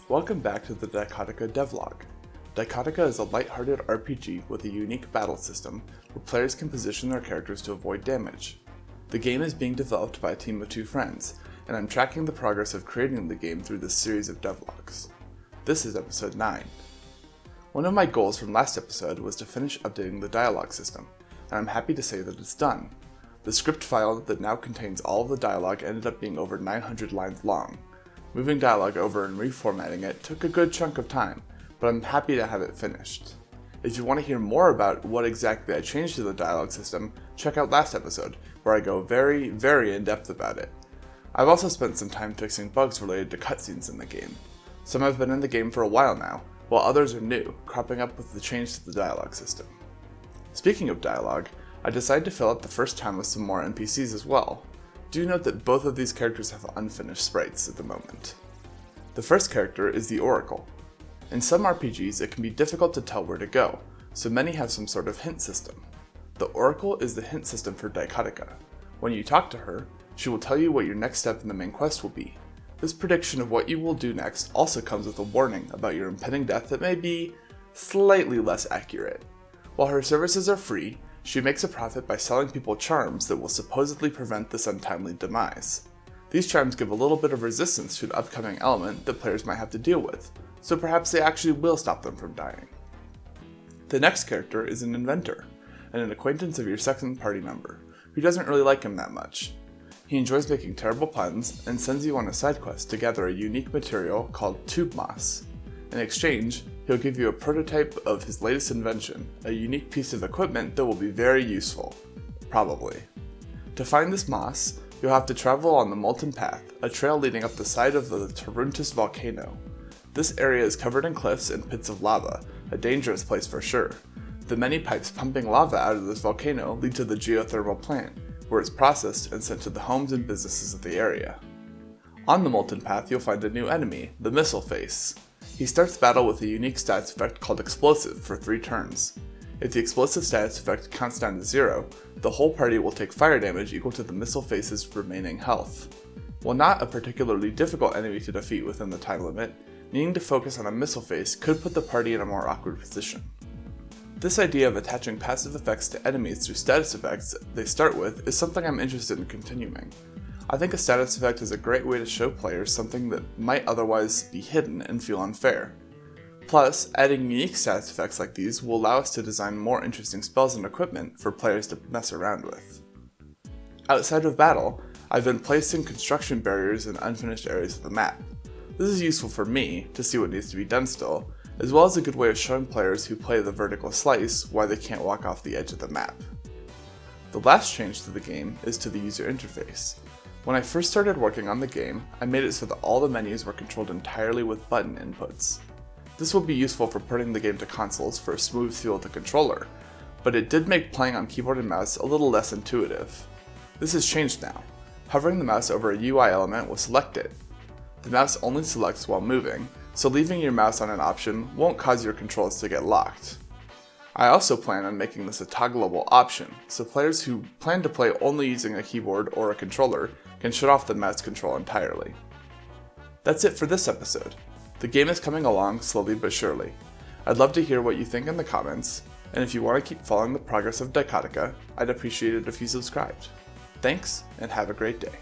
Welcome back to the Dichotica Devlog. Dichotica is a lighthearted RPG with a unique battle system where players can position their characters to avoid damage. The game is being developed by a team of 2 friends, and I'm tracking the progress of creating the game through this series of devlogs. This is episode 9. One of my goals from last episode was to finish updating the dialogue system, and I'm happy to say that it's done. The script file that now contains all of the dialogue ended up being over 900 lines long. Moving dialogue over and reformatting it took a good chunk of time, but I'm happy to have it finished. If you want to hear more about what exactly I changed to the dialogue system, check out last episode, where I go very in depth about it. I've also spent some time fixing bugs related to cutscenes in the game. Some have been in the game for a while now, while others are new, cropping up with the change to the dialogue system. Speaking of dialogue, I decided to fill out the first time with some more NPCs as well. Do note that both of these characters have unfinished sprites at the moment. The first character is the Oracle. In some RPGs, it can be difficult to tell where to go, so many have some sort of hint system. The Oracle is the hint system for Dichotica. When you talk to her, she will tell you what your next step in the main quest will be. This prediction of what you will do next also comes with a warning about your impending death that may be slightly less accurate. While her services are free, she makes a profit by selling people charms that will supposedly prevent this untimely demise. These charms give a little bit of resistance to an upcoming element that players might have to deal with, so perhaps they actually will stop them from dying. The next character is an inventor, and an acquaintance of your second party member, who doesn't really like him that much. He enjoys making terrible puns and sends you on a side quest to gather a unique material called tube moss. In exchange, he'll give you a prototype of his latest invention, a unique piece of equipment that will be very useful. Probably. To find this moss, you'll have to travel on the Molten Path, a trail leading up the side of the Taruntus volcano. This area is covered in cliffs and pits of lava, a dangerous place for sure. The many pipes pumping lava out of this volcano lead to the geothermal plant, where it's processed and sent to the homes and businesses of the area. On the Molten Path, you'll find a new enemy, the Missile Face. He starts battle with a unique stats effect called Explosive for 3 turns. If the explosive status effect counts down to 0, the whole party will take fire damage equal to the Missile Face's remaining health. While not a particularly difficult enemy to defeat within the time limit, needing to focus on a Missile Face could put the party in a more awkward position. This idea of attaching passive effects to enemies through status effects they start with is something I'm interested in continuing. I think a status effect is a great way to show players something that might otherwise be hidden and feel unfair. Plus, adding unique status effects like these will allow us to design more interesting spells and equipment for players to mess around with. Outside of battle, I've been placing construction barriers in unfinished areas of the map. This is useful for me to see what needs to be done still, as well as a good way of showing players who play the vertical slice why they can't walk off the edge of the map. The last change to the game is to the user interface. When I first started working on the game, I made it so that all the menus were controlled entirely with button inputs. This will be useful for porting the game to consoles for a smooth feel of the controller, but it did make playing on keyboard and mouse a little less intuitive. This has changed now. Hovering the mouse over a UI element will select it. The mouse only selects while moving, so leaving your mouse on an option won't cause your controls to get locked. I also plan on making this a toggleable option, so players who plan to play only using a keyboard or a controller can shut off the mouse control entirely. That's it for this episode. The game is coming along slowly but surely. I'd love to hear what you think in the comments, and if you want to keep following the progress of Dichotica, I'd appreciate it if you subscribed. Thanks, and have a great day.